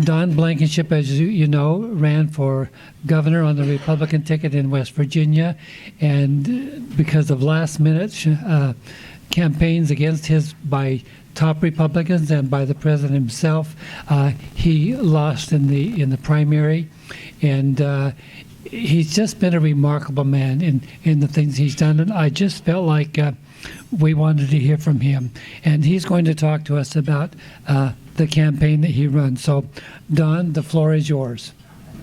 Don Blankenship, as you know, ran for governor on the Republican ticket in West Virginia, and because of last-minute campaigns against his by top Republicans and by the president himself, he lost in the primary, and he's just been a remarkable man in the things he's done, and I just felt like we wanted to hear from him, and he's going to talk to us about the campaign that he runs. So, Don, the floor is yours.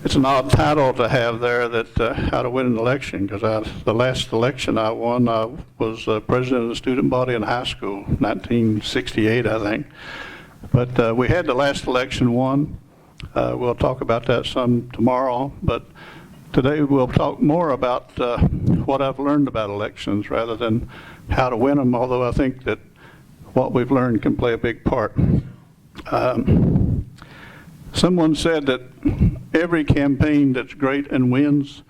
It's an odd title to have there, that how to win an election, because the last election I won, I was president of the student body in high school, 1968, I think. But we had the last election won. We'll talk about that some tomorrow, but today we'll talk more about what I've learned about elections rather than how to win them, although I think that what we've learned can play a big part. Someone said that every campaign that's great and wins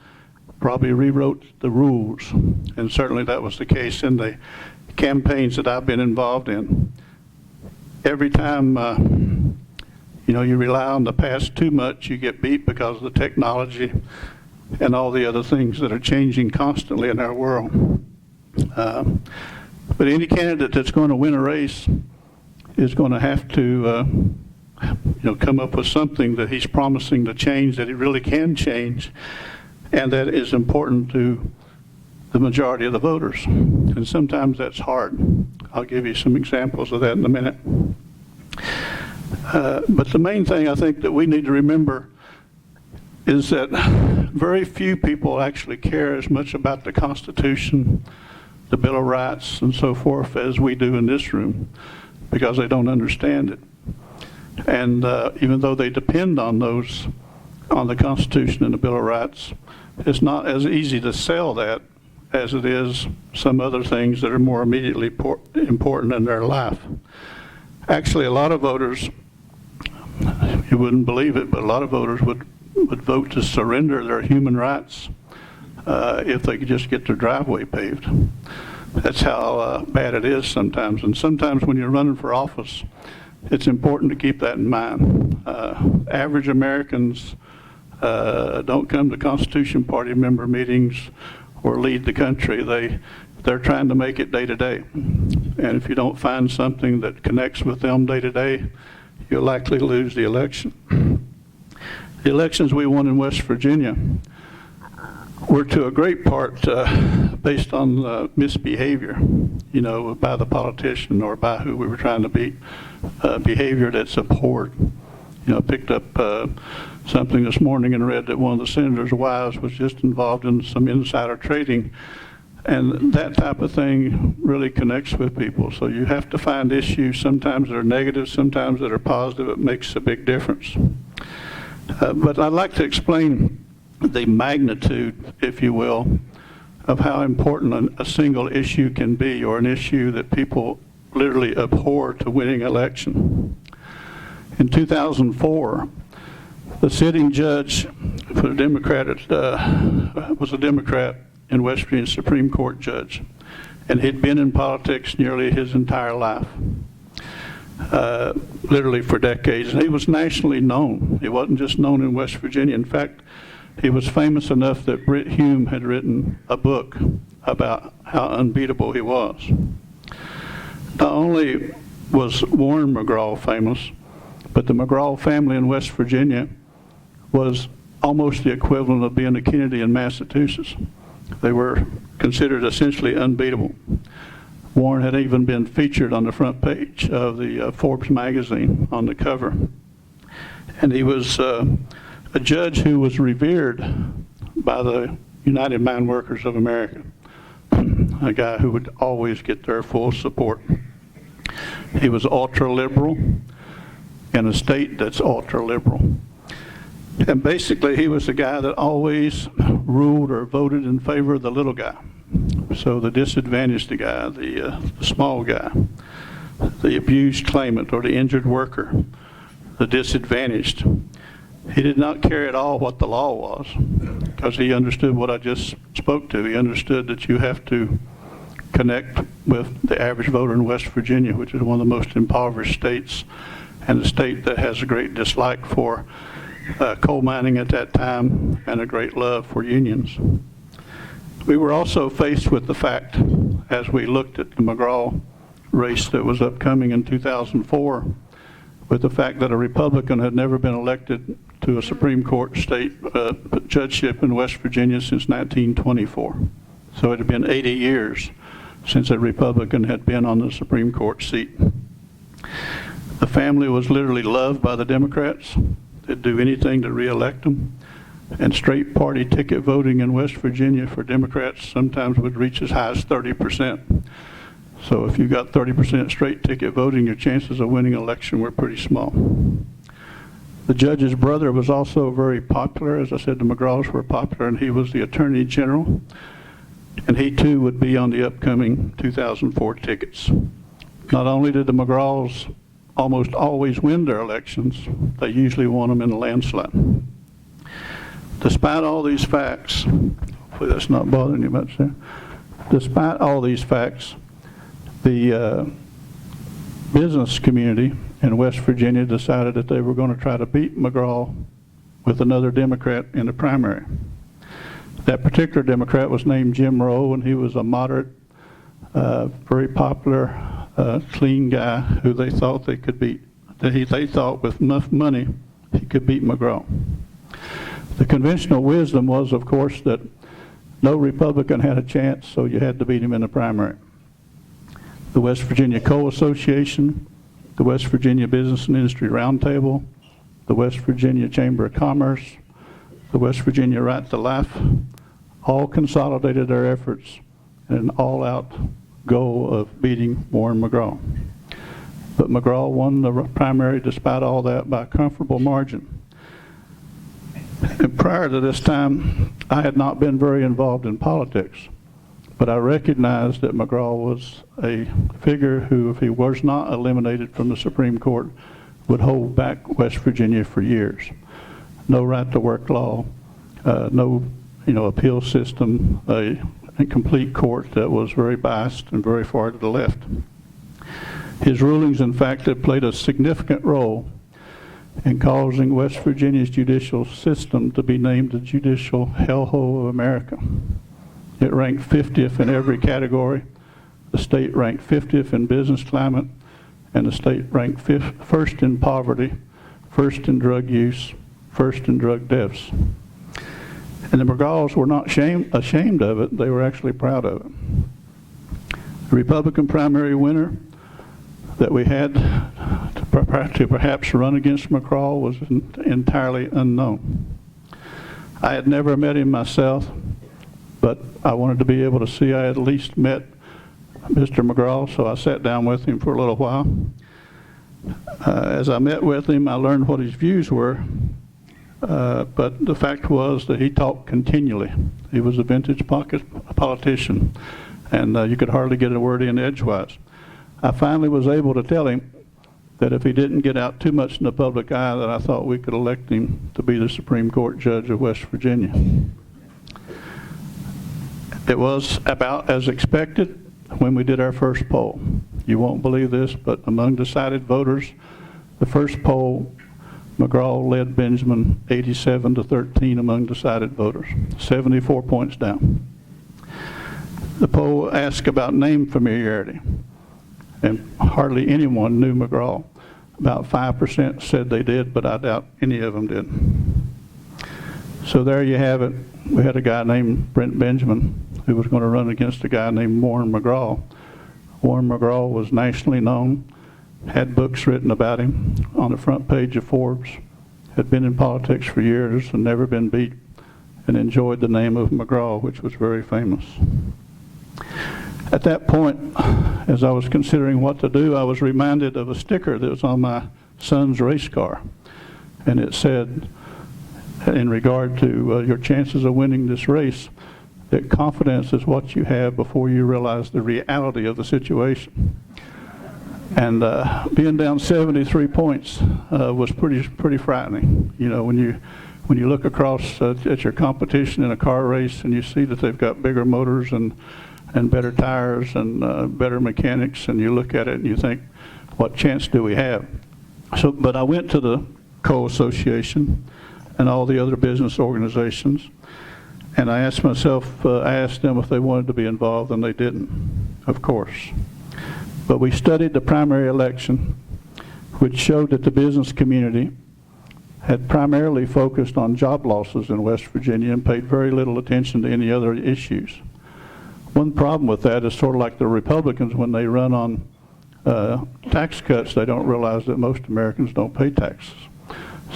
probably rewrote the rules, and certainly that was the case in the campaigns that I've been involved in. Every time you rely on the past too much, you get beat because of the technology and all the other things that are changing constantly in our world. But any candidate that's going to win a race is going to have to come up with something that he's promising to change, that he really can change, and that is important to the majority of the voters. And sometimes that's hard. I'll give you some examples of that in a minute. But the main thing I think that we need to remember is that very few people actually care as much about the Constitution, the Bill of Rights, and so forth as we do in this room, because they don't understand it. And even though they depend on those, on the Constitution and the Bill of Rights, it's not as easy to sell that as it is some other things that are more immediately important in their life. Actually, a lot of voters, you wouldn't believe it, but a lot of voters would vote to surrender their human rights if they could just get their driveway paved. That's how bad it is sometimes. And sometimes when you're running for office, it's important to keep that in mind. Average Americans don't come to Constitution Party member meetings or lead the country. They're trying to make it day to day. And if you don't find something that connects with them day to day, you'll likely lose the election. The elections we won in West Virginia were to a great part based on misbehavior, by the politician or by who we were trying to beat, behavior that's abhorred. Picked up something this morning and read that one of the senator's wives was just involved in some insider trading, and that type of thing really connects with people. So you have to find issues, sometimes that are negative, sometimes that are positive. It makes a big difference. But I'd like to explain the magnitude, if you will, of how important a single issue can be, or an issue that people literally abhor to winning an election. In 2004, the sitting judge for the Democrat was a Democrat in West Virginia, Supreme Court judge, and he'd been in politics nearly his entire life. Literally for decades, and he was nationally known. He wasn't just known in West Virginia. In fact, he was famous enough that Britt Hume had written a book about how unbeatable he was. Not only was Warren McGraw famous, but the McGraw family in West Virginia was almost the equivalent of being a Kennedy in Massachusetts. They were considered essentially unbeatable. Warren had even been featured on the front page of the Forbes magazine on the cover. And he was a judge who was revered by the United Mine Workers of America, a guy who would always get their full support. He was ultra-liberal in a state that's ultra-liberal. And basically, he was the guy that always ruled or voted in favor of the little guy. So the disadvantaged guy, the small guy, the abused claimant or the injured worker, the disadvantaged. He did not care at all what the law was, because he understood what I just spoke to. He understood that you have to connect with the average voter in West Virginia, which is one of the most impoverished states and a state that has a great dislike for coal mining at that time and a great love for unions. We were also faced with the fact, as we looked at the McGraw race that was upcoming in 2004, with the fact that a Republican had never been elected to a Supreme Court state judgeship in West Virginia since 1924. So it had been 80 years since a Republican had been on the Supreme Court seat. The family was literally loved by the Democrats. They'd do anything to re-elect them. And straight party ticket voting in West Virginia for Democrats sometimes would reach as high as 30%. So if you got 30% straight ticket voting, your chances of winning an election were pretty small. The judge's brother was also very popular. As I said, the McGraws were popular, and he was the Attorney General. And he too would be on the upcoming 2004 tickets. Not only did the McGraws almost always win their elections, they usually won them in a landslide. Despite all these facts, hopefully that's not bothering you much there. Despite all these facts, the business community in West Virginia decided that they were going to try to beat McGraw with another Democrat in the primary. That particular Democrat was named Jim Rowe, and he was a moderate, very popular, clean guy who they thought they could beat. They thought with enough money he could beat McGraw. The conventional wisdom was, of course, that no Republican had a chance, so you had to beat him in the primary. The West Virginia Coal Association, the West Virginia Business and Industry Roundtable, the West Virginia Chamber of Commerce, the West Virginia Right to Life, all consolidated their efforts in an all-out goal of beating Warren McGraw. But McGraw won the primary despite all that by a comfortable margin. And prior to this time, I had not been very involved in politics, but I recognized that McGraw was a figure who, if he was not eliminated from the Supreme Court, would hold back West Virginia for years. No right-to-work law, no appeal system, a complete court that was very biased and very far to the left. His rulings, in fact, have played a significant role in causing West Virginia's judicial system to be named the judicial hellhole of America. It ranked 50th in every category. The state ranked 50th in business climate, and the state ranked first in poverty, first in drug use, first in drug deaths. And the McGraws were not ashamed of it, they were actually proud of it. The Republican primary winner that we had to perhaps run against McGraw was entirely unknown. I had never met him myself, but I wanted to be able to see I at least met Mr. McGraw, so I sat down with him for a little while. As I met with him, I learned what his views were, but the fact was that he talked continually. He was a vintage politician, and you could hardly get a word in edgewise. I finally was able to tell him that if he didn't get out too much in the public eye, that I thought we could elect him to be the Supreme Court judge of West Virginia. It was about as expected when we did our first poll. You won't believe this, but among decided voters, the first poll, McGraw led Benjamin 87-13 among decided voters, 74 points down. The poll asked about name familiarity, and hardly anyone knew McGraw. About 5% said they did, but I doubt any of them did. So there you have it. We had a guy named Brent Benjamin who was going to run against a guy named Warren McGraw. Warren McGraw was nationally known, had books written about him on the front page of Forbes, had been in politics for years and never been beat, and enjoyed the name of McGraw, which was very famous. At that point, as I was considering what to do, I was reminded of a sticker that was on my son's race car, and it said, in regard to your chances of winning this race, that confidence is what you have before you realize the reality of the situation. And being down 73 points was pretty frightening. You know, when you look across at your competition in a car race and you see that they've got bigger motors and better tires and better mechanics, and you look at it and you think, what chance do we have? But I went to the Coal Association and all the other business organizations, and I asked them if they wanted to be involved, and they didn't, of course. But we studied the primary election, which showed that the business community had primarily focused on job losses in West Virginia and paid very little attention to any other issues. One problem with that is sort of like the Republicans, when they run on tax cuts, they don't realize that most Americans don't pay taxes.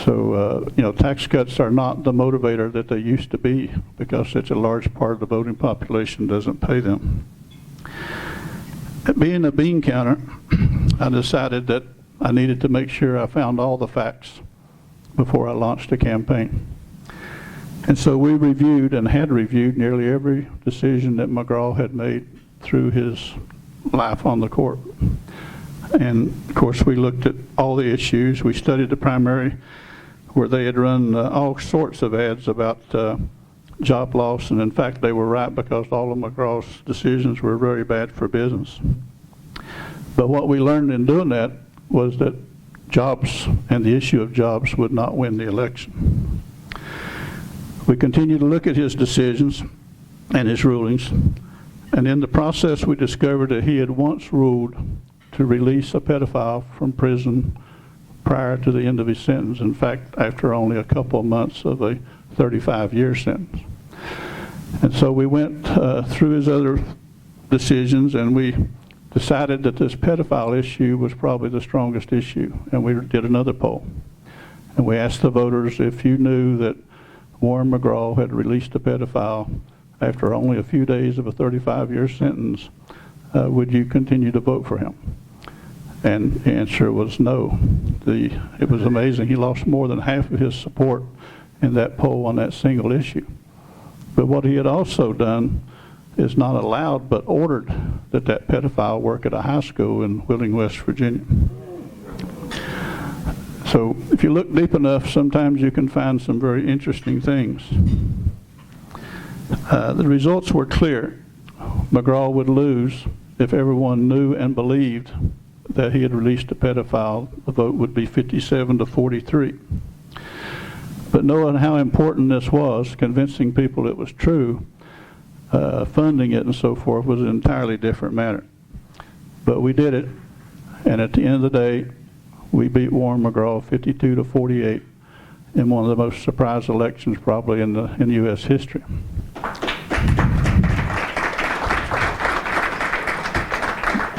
So, tax cuts are not the motivator that they used to be, because such a large part of the voting population doesn't pay them. Being a bean counter, I decided that I needed to make sure I found all the facts before I launched a campaign. And so we reviewed and had reviewed nearly every decision that McGraw had made through his life on the court. And of course we looked at all the issues. We studied the primary, where they had run all sorts of ads about job loss, and in fact they were right, because all of McGraw's decisions were very bad for business. But what we learned in doing that was that jobs and the issue of jobs would not win the election. We continued to look at his decisions and his rulings, and in the process we discovered that he had once ruled to release a pedophile from prison prior to the end of his sentence. In fact, after only a couple of months of a 35-year sentence. And so we went through his other decisions, and we decided that this pedophile issue was probably the strongest issue, and we did another poll. And we asked the voters, if you knew that Warren McGraw had released a pedophile after only a few days of a 35-year sentence, would you continue to vote for him? And the answer was no. It was amazing. He lost more than half of his support in that poll on that single issue. But what he had also done is not allowed, but ordered that pedophile work at a high school in Wheeling, West Virginia. So if you look deep enough, sometimes you can find some very interesting things. The results were clear. McGraw would lose if everyone knew and believed that he had released a pedophile. The vote would be 57 to 43. But knowing how important this was, convincing people it was true, funding it and so forth was an entirely different matter. But we did it, and at the end of the day, we beat Warren McGraw 52 to 48 in one of the most surprise elections probably in U.S. history.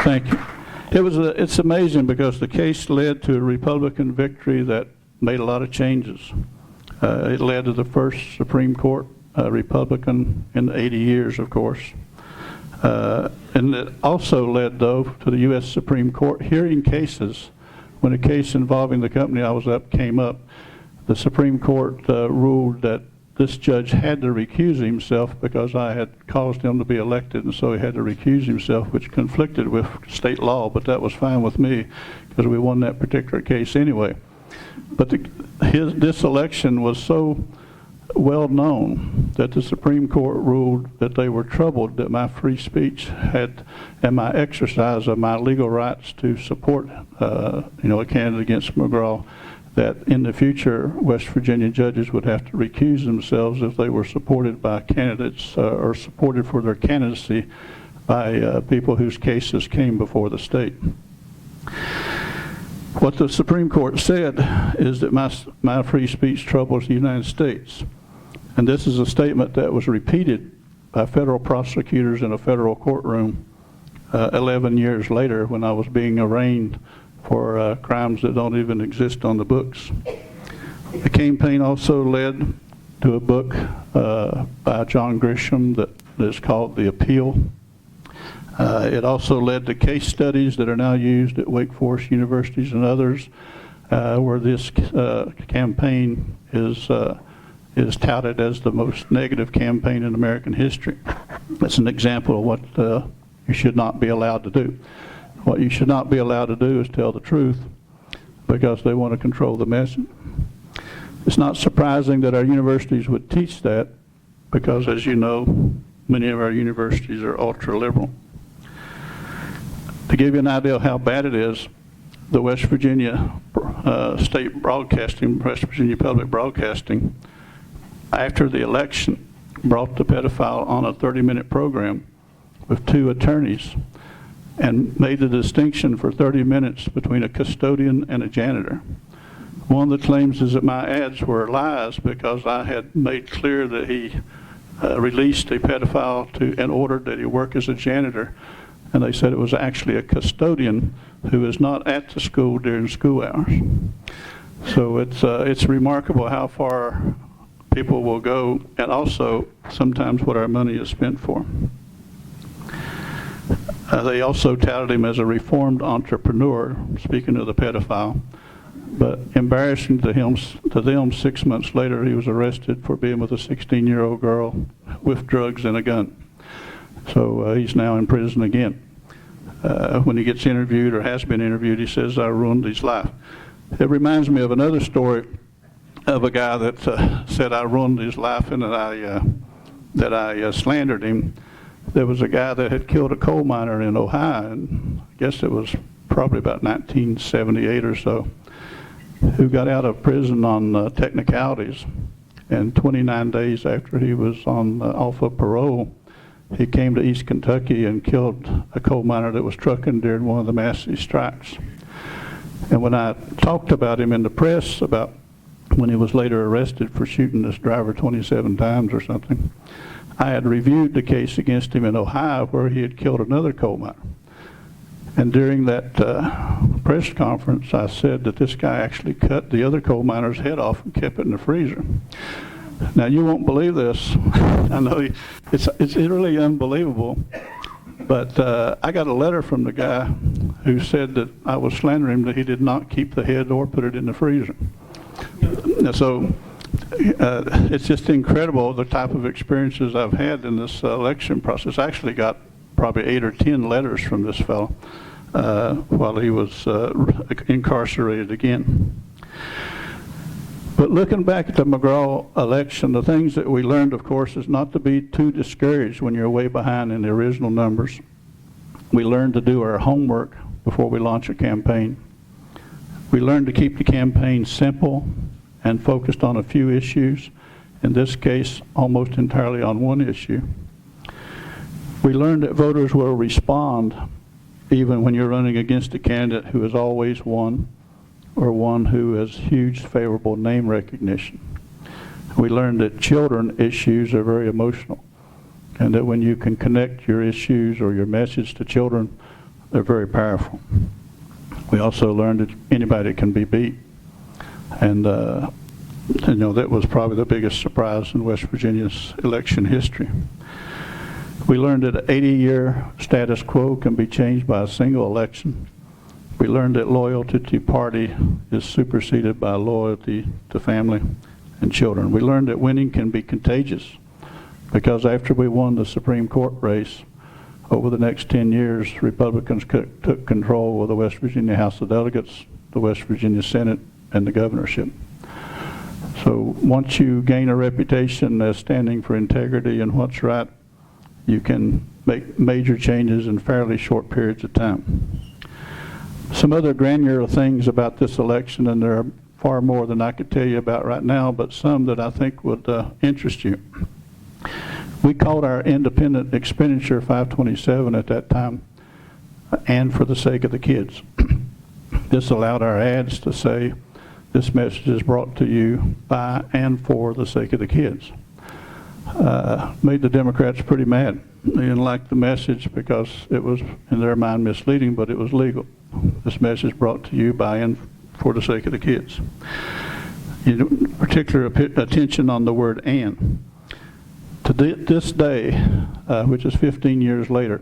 Thank you. It's amazing, because the case led to a Republican victory that made a lot of changes. It led to the first Supreme Court Republican in 80 years, of course. And it also led, though, to the U.S. Supreme Court hearing cases. When a case involving the company I was up came up, the Supreme Court ruled that this judge had to recuse himself because I had caused him to be elected, and so he had to recuse himself, which conflicted with state law, but that was fine with me because we won that particular case anyway. But this election was so well known that the Supreme Court ruled that they were troubled that my free speech had, and my exercise of my legal rights to support a candidate against McGraw, that in the future West Virginia judges would have to recuse themselves if they were supported by candidates or supported for their candidacy by people whose cases came before the state. What the Supreme Court said is that my free speech troubles the United States. And this is a statement that was repeated by federal prosecutors in a federal courtroom 11 years later when I was being arraigned for crimes that don't even exist on the books. The campaign also led to a book by John Grisham that is called The Appeal. It also led to case studies that are now used at Wake Forest universities and others, where this campaign is touted as the most negative campaign in American history. That's an example of what you should not be allowed to do. What you should not be allowed to do is tell the truth, because they want to control the message. It's not surprising that our universities would teach that, because as you know, many of our universities are ultra-liberal. To give you an idea of how bad it is, the West Virginia state broadcasting, West Virginia Public Broadcasting, after the election, brought the pedophile on a 30-minute program with 2 attorneys and made the distinction for 30 minutes between a custodian and a janitor. One of the claims is that my ads were lies because I had made clear that he released a pedophile and ordered that he work as a janitor, and they said it was actually a custodian who is not at the school during school hours. So it's remarkable how far people will go, and also sometimes what our money is spent for. They also touted him as a reformed entrepreneur, speaking of the pedophile, but embarrassing to them, 6 months later, he was arrested for being with a 16-year-old girl with drugs and a gun. So he's now in prison again. When he gets interviewed or has been interviewed, he says, "I ruined his life." It reminds me of another story of a guy that said I ruined his life and that I slandered him. There was a guy that had killed a coal miner in Ohio, and I guess it was probably about 1978 or so, who got out of prison on technicalities. And 29 days after he was off of parole, he came to East Kentucky and killed a coal miner that was trucking during one of the massive strikes. And when I talked about him in the press about when he was later arrested for shooting this driver 27 times or something, I had reviewed the case against him in Ohio where he had killed another coal miner. And during that press conference, I said that this guy actually cut the other coal miner's head off and kept it in the freezer. Now, you won't believe this. I know it's really unbelievable. But I got a letter from the guy who said that I was slandering him, that he did not keep the head or put it in the freezer. So it's just incredible the type of experiences I've had in this election process. I actually got probably 8 or 10 letters from this fellow while he was incarcerated again. But looking back at the McGraw election, the things that we learned, of course, is not to be too discouraged when you're way behind in the original numbers. We learned to do our homework before we launch a campaign. We learned to keep the campaign simple and focused on a few issues, in this case, almost entirely on one issue. We learned that voters will respond even when you're running against a candidate who has always won or one who has huge favorable name recognition. We learned that children issues are very emotional, and that when you can connect your issues or your message to children, they're very powerful. We also learned that anybody can be beat. And that was probably the biggest surprise in West Virginia's election history. We learned that an 80-year status quo can be changed by a single election. We learned that loyalty to party is superseded by loyalty to family and children. We learned that winning can be contagious, because after we won the Supreme Court race, over the next 10 years, Republicans took control of the West Virginia House of Delegates, the West Virginia Senate, and the governorship. So once you gain a reputation as standing for integrity and what's right, you can make major changes in fairly short periods of time. Some other granular things about this election, and there are far more than I could tell you about right now, but some that I think would interest you. We called our independent expenditure 527 at that time, and for the sake of the kids. This allowed our ads to say, "This message is brought to you by and for the sake of the kids." Made the Democrats pretty mad. They didn't like the message because it was, in their mind, misleading, but it was legal. This message brought to you by and for the sake of the kids. Particular attention on the word "and." To this day, which is 15 years later,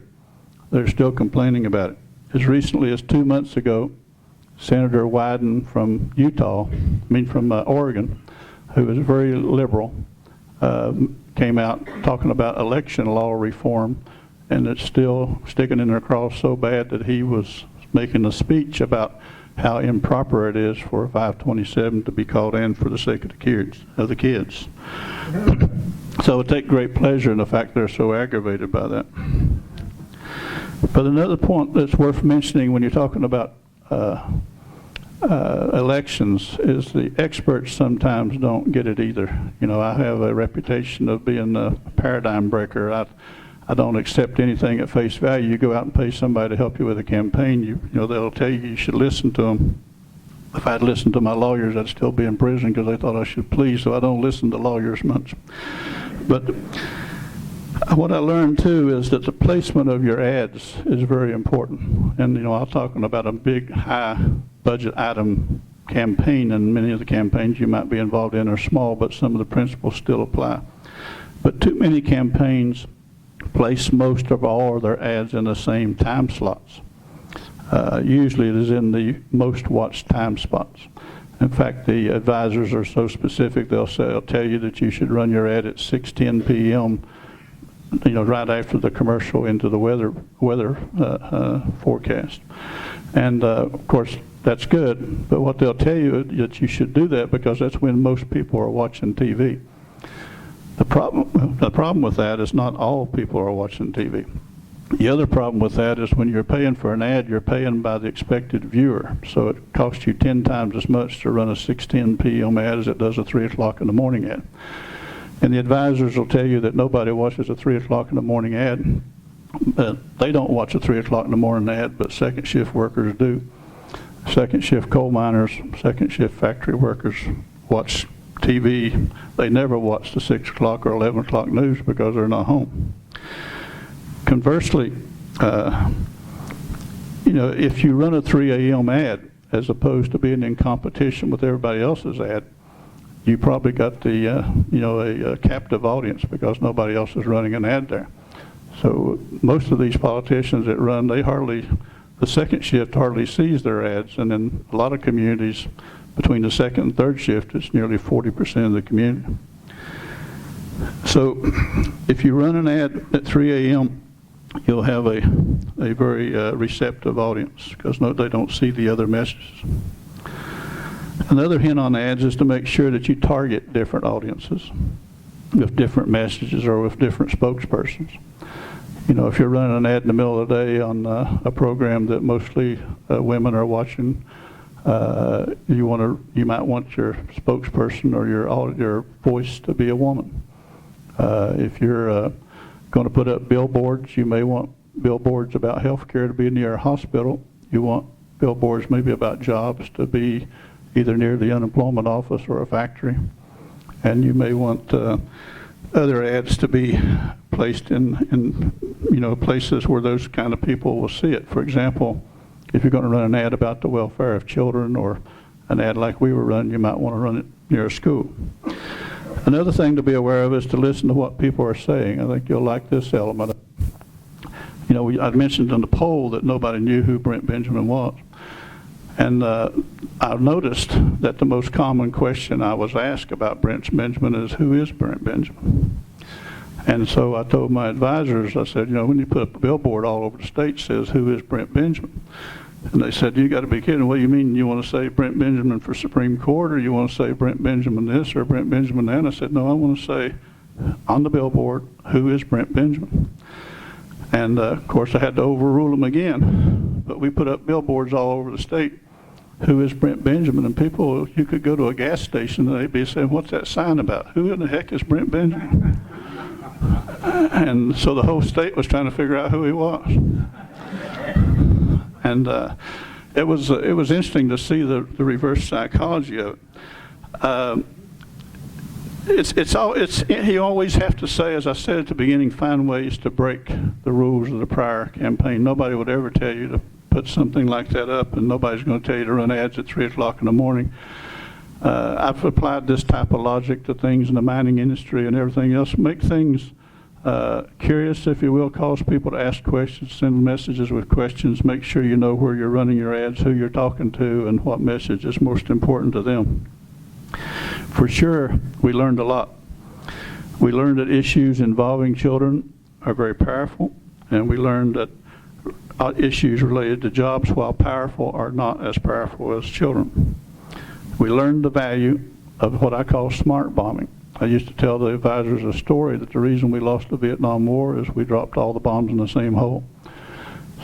they're still complaining about it. As recently as 2 months ago, Senator Wyden from Oregon, who is very liberal, came out talking about election law reform, and it's still sticking in their craw so bad that he was making a speech about how improper it is for 527 to be called "and for the sake of the kids. So I take great pleasure in the fact they're so aggravated by that. But another point that's worth mentioning when you're talking about elections is the experts sometimes don't get it either. You know, I have a reputation of being a paradigm breaker. I don't accept anything at face value. You go out and pay somebody to help you with a campaign, you know, they'll tell you should listen to them. If I'd listened to my lawyers, I'd still be in prison because they thought I should please, so I don't listen to lawyers much. But what I learned too is that the placement of your ads is very important. And you know, I'm talking about a big, high budget item campaign, and many of the campaigns you might be involved in are small, but some of the principles still apply. But too many campaigns place most of all of their ads in the same time slots. Usually it is in the most watched time spots. In fact, the advisors are so specific, they'll tell you that you should run your ad at 6:10 p.m., you know, right after the commercial into the weather forecast. And of course, that's good, but what they'll tell you is that you should do that because that's when most people are watching TV. The problem with that is not all people are watching TV. The other problem with that is when you're paying for an ad, you're paying by the expected viewer. So it costs you 10 times as much to run a 6:10 p.m. ad as it does a 3 o'clock in the morning ad. And the advisors will tell you that nobody watches a 3 o'clock in the morning ad. They don't watch a 3 o'clock in the morning ad, but second shift workers do. Second shift coal miners, second shift factory workers watch TV. They never watch the 6 o'clock or 11 o'clock news because they're not home. Conversely, you know, if you run a 3 a.m. ad as opposed to being in competition with everybody else's ad, you probably got the, you know, a captive audience because nobody else is running an ad there. So most of these politicians that run, the second shift hardly sees their ads, and in a lot of communities, between the second and third shift, it's nearly 40% of the community. So if you run an ad at 3 a.m., you'll have a very receptive audience because they don't see the other messages. Another hint on ads is to make sure that you target different audiences with different messages or with different spokespersons. You know, if you're running an ad in the middle of the day on a program that mostly women are watching, you might want your spokesperson or your voice to be a woman. If you're going to put up billboards, you may want billboards about health care to be near a hospital. You want billboards maybe about jobs to be either near the unemployment office or a factory. And you may want other ads to be placed in you know, places where those kind of people will see it. For example, if you're going to run an ad about the welfare of children or an ad like we were running, you might want to run it near a school. Another thing to be aware of is to listen to what people are saying. I think you'll like this element. You know, I mentioned in the poll that nobody knew who Brent Benjamin was. And I've noticed that the most common question I was asked about Brent Benjamin is, who is Brent Benjamin? And so I told my advisors, I said, you know, when you put up a billboard all over the state says, who is Brent Benjamin? And they said, you got to be kidding. What do you mean? You want to say Brent Benjamin for Supreme Court, or you want to say Brent Benjamin this or Brent Benjamin that? And I said, no, I want to say on the billboard, who is Brent Benjamin? And of course, I had to overrule them again. But we put up billboards all over the state. Who is Brent Benjamin? And people, you could go to a gas station and they'd be saying, what's that sign about? Who in the heck is Brent Benjamin? And so the whole state was trying to figure out who he was. And it was interesting to see the reverse psychology of it. You always have to say, as I said at the beginning, find ways to break the rules of the prior campaign. Nobody would ever tell you to put something like that up, and nobody's going to tell you to run ads at 3 o'clock in the morning. I've applied this type of logic to things in the mining industry and everything else. Make things curious, if you will, cause people to ask questions, send messages with questions, make sure you know where you're running your ads, who you're talking to, and what message is most important to them. For sure, we learned a lot. We learned that issues involving children are very powerful, and we learned that issues related to jobs, while powerful, are not as powerful as children. We learned the value of what I call smart bombing. I used to tell the advisors a story that the reason we lost the Vietnam War is we dropped all the bombs in the same hole.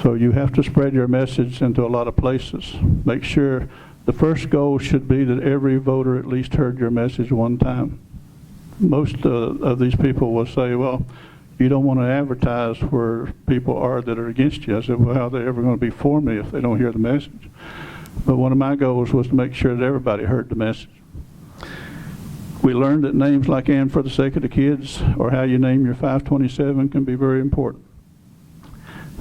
So you have to spread your message into a lot of places. Make sure the first goal should be that every voter at least heard your message one time. Most of these people will say, well, you don't want to advertise where people are that are against you. I said, well, how are they ever going to be for me if they don't hear the message? But one of my goals was to make sure that everybody heard the message. We learned that names like "And for the Sake of the Kids" or how you name your 527 can be very important.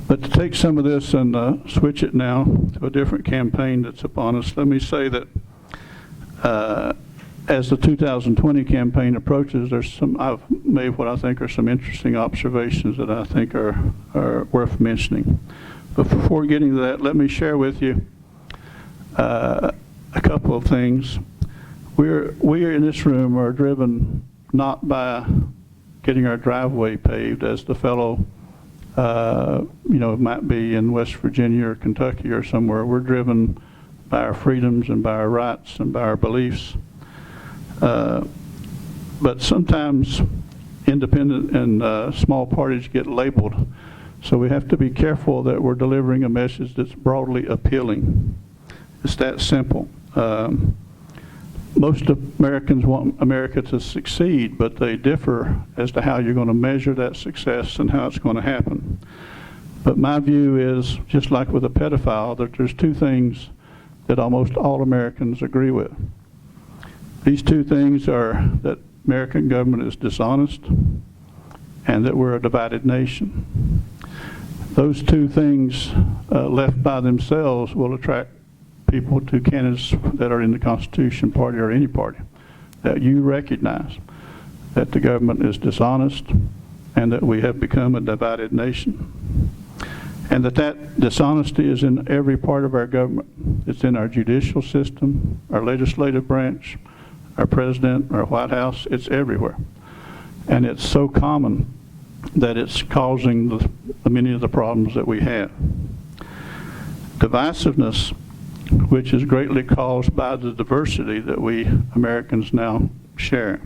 But to take some of this and switch it now to a different campaign that's upon us, let me say that as the 2020 campaign approaches, I've made what I think are some interesting observations that I think are worth mentioning. But before getting to that, let me share with you a couple of things. We in this room are driven not by getting our driveway paved, as the fellow might be in West Virginia or Kentucky or somewhere. We're driven by our freedoms and by our rights and by our beliefs. But sometimes independent and small parties get labeled, so we have to be careful that we're delivering a message that's broadly appealing. It's that simple. Most Americans want America to succeed, but they differ as to how you're going to measure that success and how it's going to happen. But my view is, just like with a pedophile, that there's two things that almost all Americans agree with. These two things are that American government is dishonest and that we're a divided nation. Those two things left by themselves will attract people to candidates that are in the Constitution Party or any party, that you recognize that the government is dishonest and that we have become a divided nation. And that dishonesty is in every part of our government. It's in our judicial system, our legislative branch, our president, our White House. It's everywhere. And it's so common that it's causing many of the problems that we have. Divisiveness, which is greatly caused by the diversity that we Americans now share.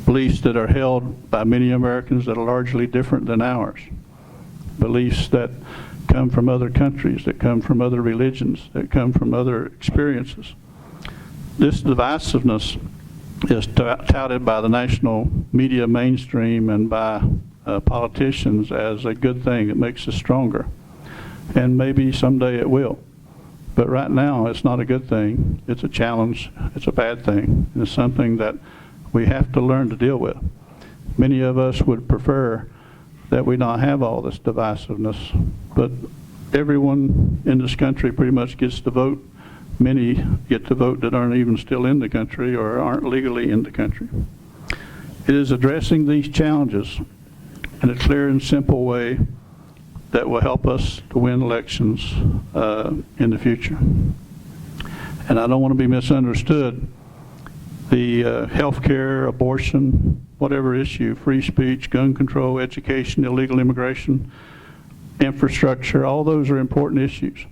Beliefs that are held by many Americans that are largely different than ours. Beliefs that come from other countries, that come from other religions, that come from other experiences. This divisiveness is touted by the national media mainstream and by politicians as a good thing. It makes us stronger. And maybe someday it will. But right now, it's not a good thing. It's a challenge. It's a bad thing. It's something that we have to learn to deal with. Many of us would prefer that we not have all this divisiveness, but everyone in this country pretty much gets to vote. Many get to vote that aren't even still in the country or aren't legally in the country. It is addressing these challenges in a clear and simple way that will help us to win elections in the future. And I don't want to be misunderstood. The health care, abortion, whatever issue, free speech, gun control, education, illegal immigration, infrastructure, all those are important issues.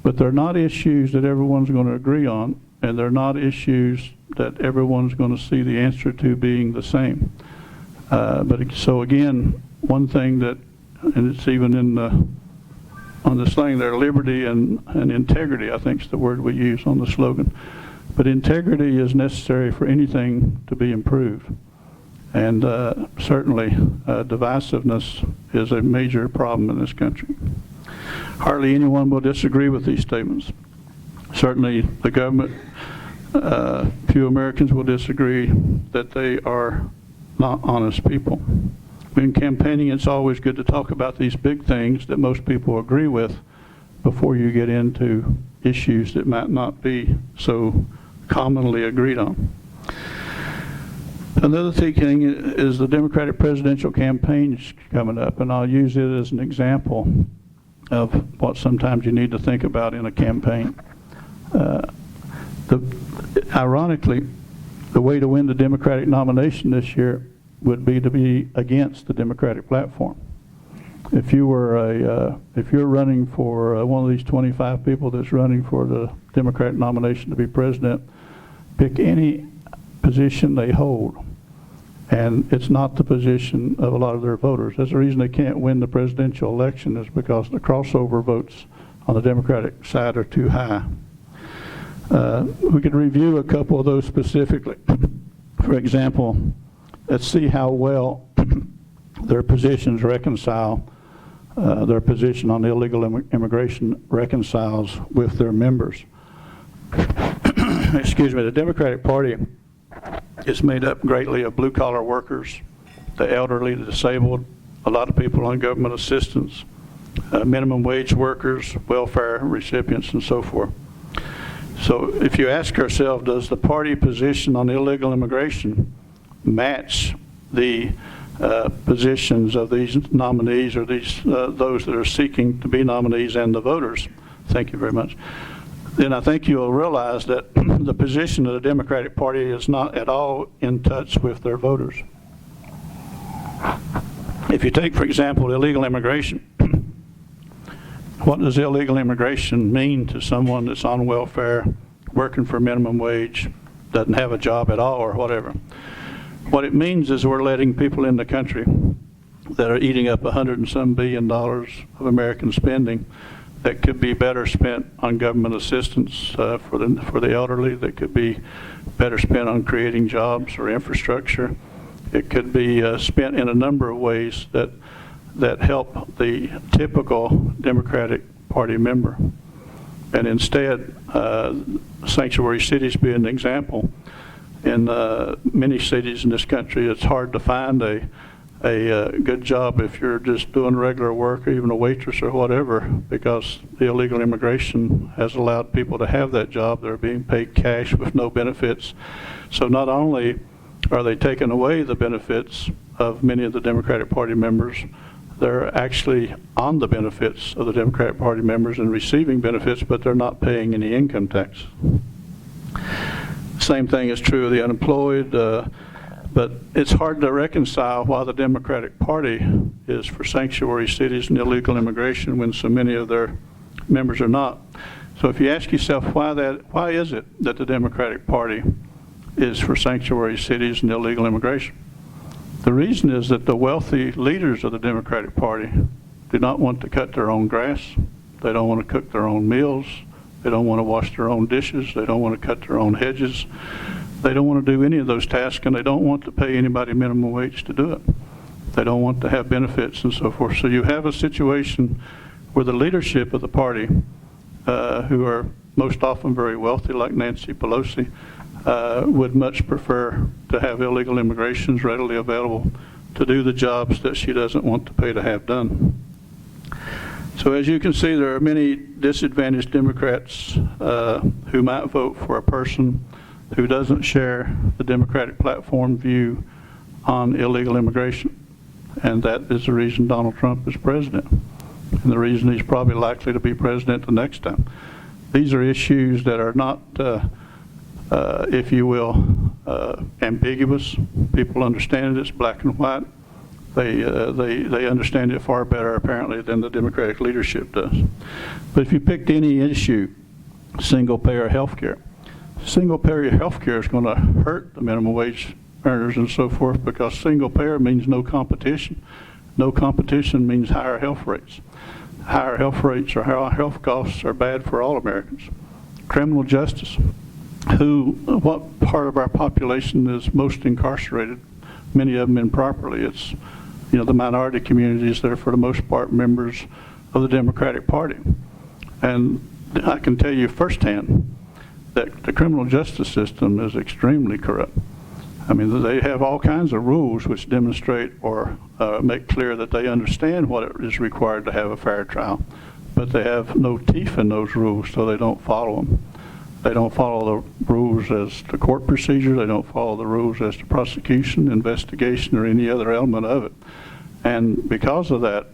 But they're not issues that everyone's going to agree on, and they're not issues that everyone's going to see the answer to being the same. So again, one thing that, and it's even on this thing there, liberty and integrity, I think is the word we use on the slogan. But integrity is necessary for anything to be improved. And certainly divisiveness is a major problem in this country. Hardly anyone will disagree with these statements. Certainly the government, few Americans will disagree that they are not honest people. In campaigning, it's always good to talk about these big things that most people agree with before you get into issues that might not be so commonly agreed on. Another thing is the Democratic presidential campaign is coming up, and I'll use it as an example of what sometimes you need to think about in a campaign. Ironically, the way to win the Democratic nomination this year would be to be against the Democratic platform. If you were if you're running for one of these 25 people that's running for the Democratic nomination to be president, pick any position they hold, and it's not the position of a lot of their voters. That's the reason they can't win the presidential election, is because the crossover votes on the Democratic side are too high. We could review a couple of those specifically. For example, let's see how well their positions reconcile, their position on illegal immigration reconciles with their members. Excuse me, the Democratic Party is made up greatly of blue-collar workers, the elderly, the disabled, a lot of people on government assistance, minimum wage workers, welfare recipients, and so forth. So if you ask yourself, does the party position on illegal immigration match the positions of these nominees or those that are seeking to be nominees and the voters? Thank you very much. Then I think you'll realize that the position of the Democratic Party is not at all in touch with their voters. If you take, for example, illegal immigration, what does illegal immigration mean to someone that's on welfare, working for minimum wage, doesn't have a job at all or whatever? What it means is we're letting people in the country that are eating up $100 and some billion of American spending that could be better spent on government assistance for the elderly, that could be better spent on creating jobs or infrastructure. It could be spent in a number of ways that help the typical Democratic Party member. And instead, sanctuary cities being an example, in many cities in this country, it's hard to find a good job if you're just doing regular work or even a waitress or whatever, because the illegal immigration has allowed people to have that job. They're being paid cash with no benefits. So not only are they taking away the benefits of many of the Democratic Party members, they're actually on the benefits of the Democratic Party members and receiving benefits, but they're not paying any income tax. Same thing is true of the unemployed, but it's hard to reconcile why the Democratic Party is for sanctuary cities and illegal immigration when so many of their members are not. So if you ask yourself why is it that the Democratic Party is for sanctuary cities and illegal immigration? The reason is that the wealthy leaders of the Democratic Party do not want to cut their own grass. They don't want to cook their own meals. They don't want to wash their own dishes. They don't want to cut their own hedges. They don't want to do any of those tasks, and they don't want to pay anybody minimum wage to do it. They don't want to have benefits and so forth. So you have a situation where the leadership of the party, who are most often very wealthy, like Nancy Pelosi, would much prefer to have illegal immigrations readily available to do the jobs that she doesn't want to pay to have done. So as you can see, there are many disadvantaged Democrats who might vote for a person who doesn't share the Democratic platform view on illegal immigration. And that is the reason Donald Trump is president, and the reason he's probably likely to be president the next time. These are issues that are not, if you will, ambiguous. People understand it. It's black and white. They understand it far better, apparently, than the Democratic leadership does. But if you picked any issue, single-payer health care, single-payer health care is going to hurt the minimum wage earners and so forth, because single-payer means no competition. No competition means higher health rates. Higher health rates or higher health costs are bad for all Americans. Criminal justice. What part of our population is most incarcerated? Many of them improperly. It's, the minority communities that are for the most part members of the Democratic Party. And I can tell you firsthand that the criminal justice system is extremely corrupt. I mean, they have all kinds of rules which demonstrate or make clear that they understand what is required to have a fair trial, but they have no teeth in those rules, so they don't follow them. They don't follow the rules as to court procedure. They don't follow the rules as to prosecution, investigation, or any other element of it. And because of that,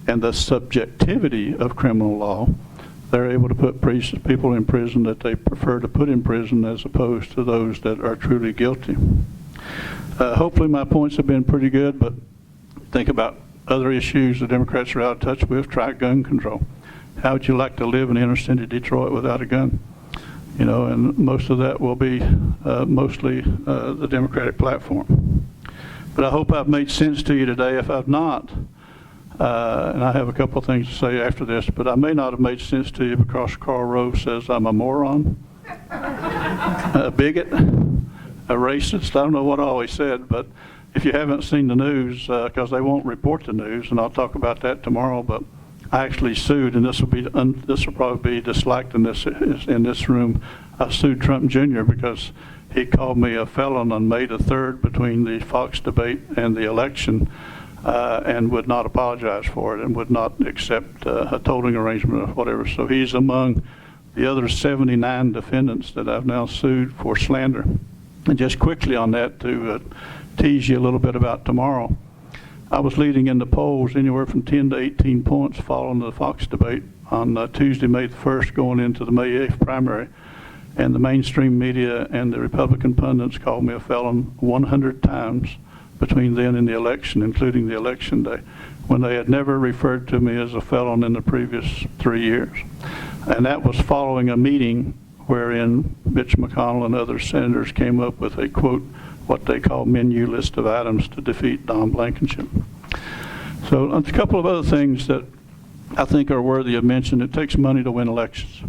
and the subjectivity of criminal law, they're able to put people in prison that they prefer to put in prison as opposed to those that are truly guilty. Hopefully my points have been pretty good, but think about other issues the Democrats are out of touch with. Try gun control. How would you like to live in inner city Detroit without a gun? And most of that will be mostly the Democratic platform. But I hope I've made sense to you today. If I've not, and I have a couple of things to say after this, but I may not have made sense to you because Karl Rove says I'm a moron. a bigot, a racist. I don't know what I always said, but if you haven't seen the news, because they won't report the news, and I'll talk about that tomorrow, but I actually sued, and this will probably be disliked in this room. I sued Trump Jr. because he called me a felon on May the 3rd between the Fox debate and the election, and would not apologize for it and would not accept a tolling arrangement or whatever. So he's among the other 79 defendants that I've now sued for slander. And just quickly on that, to tease you a little bit about tomorrow, I was leading in the polls anywhere from 10 to 18 points following the Fox debate on Tuesday, May the 1st, going into the May 8th primary. And the mainstream media and the Republican pundits called me a felon 100 times between then and the election, including the election day, when they had never referred to me as a felon in the previous 3 years. And that was following a meeting wherein Mitch McConnell and other senators came up with a, quote, what they call menu list of items to defeat Don Blankenship. So a couple of other things that I think are worthy of mention. It takes money to win elections.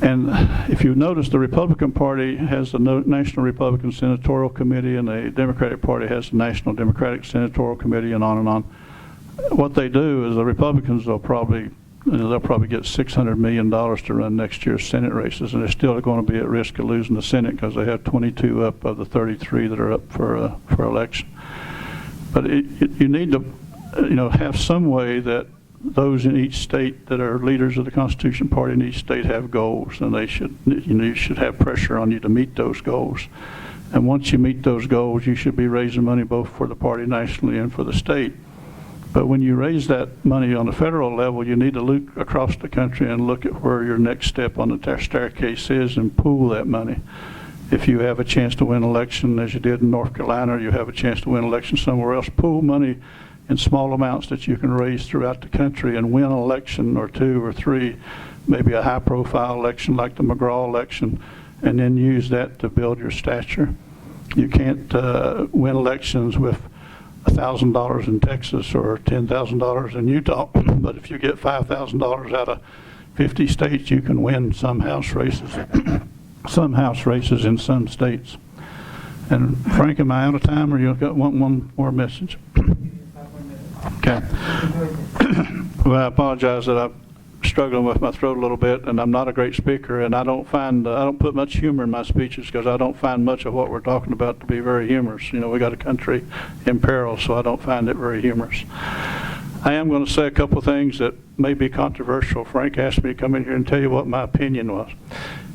And if you notice, the Republican Party has the National Republican Senatorial Committee, and the Democratic Party has the National Democratic Senatorial Committee, and on and on. What they do is the Republicans will probably get $600 million to run next year's Senate races, and they're still going to be at risk of losing the Senate because they have 22 up of the 33 that are up for election. But you need to, have some way that those in each state that are leaders of the Constitution Party in each state have goals, and they should, you should have pressure on you to meet those goals. And once you meet those goals, you should be raising money both for the party nationally and for the state. But when you raise that money on the federal level, you need to look across the country and look at where your next step on the staircase is and pool that money. If you have a chance to win an election, as you did in North Carolina, or you have a chance to win an election somewhere else, pool money in small amounts that you can raise throughout the country and win an election or two or three, maybe a high-profile election like the McGraw election, and then use that to build your stature. You can't win elections with $1,000 in Texas or $10,000 in Utah, but if you get $5,000 out of 50 states, you can win some House races, some House races in some states. And Frank, am I out of time, or you got one more message? Okay. Well, I apologize that I'm struggling with my throat a little bit, and I'm not a great speaker, and I don't put much humor in my speeches because I don't find much of what we're talking about to be very humorous. We got a country in peril, so I don't find it very humorous. I am going to say a couple of things that may be controversial. Frank asked me to come in here and tell you what my opinion was.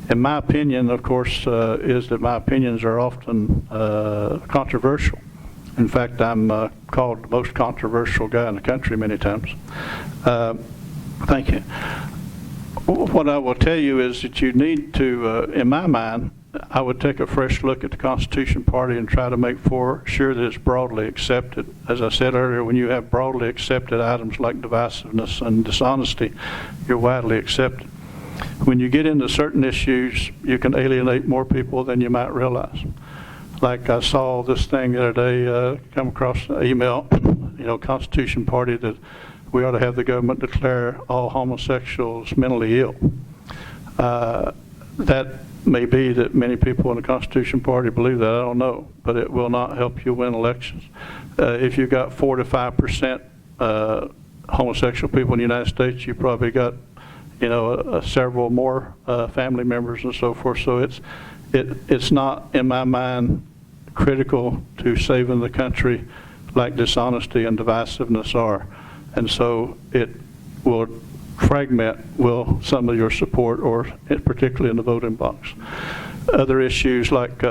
And my opinion, of course, is that my opinions are often controversial. In fact, I'm called the most controversial guy in the country many times. Thank you. What I will tell you is that you need to, in my mind, I would take a fresh look at the Constitution Party and try to make sure that it's broadly accepted. As I said earlier, when you have broadly accepted items like divisiveness and dishonesty, you're widely accepted. When you get into certain issues, you can alienate more people than you might realize. Like I saw this thing the other day, come across an email, Constitution Party, that we ought to have the government declare all homosexuals mentally ill. That may be that many people in the Constitution Party believe that, I don't know, but it will not help you win elections. If you've got 4 to 5% homosexual people in the United States, you probably got several more family members and so forth. So it's not, in my mind, critical to saving the country like dishonesty and divisiveness are. And so it will fragment some of your support, or particularly in the voting box. Other issues like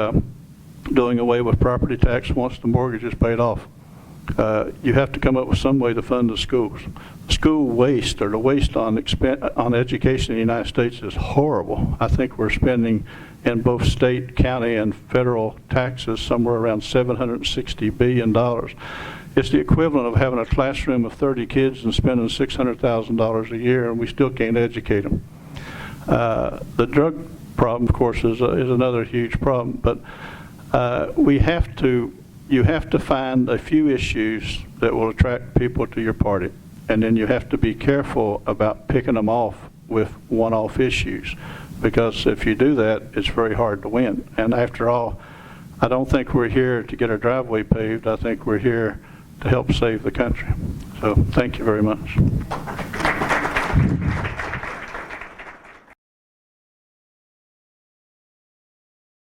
doing away with property tax once the mortgage is paid off. You have to come up with some way to fund the schools. School waste, or the waste on education in the United States, is horrible. I think we're spending in both state, county, and federal taxes somewhere around $760 billion. It's the equivalent of having a classroom of 30 kids and spending $600,000 a year, and we still can't educate them. The drug problem, of course, is another huge problem, but you have to find a few issues that will attract people to your party, and then you have to be careful about picking them off with one-off issues. because if you do that, it's very hard to win. And after all, I don't think we're here to get our driveway paved. I think we're here to help save the country. So thank you very much.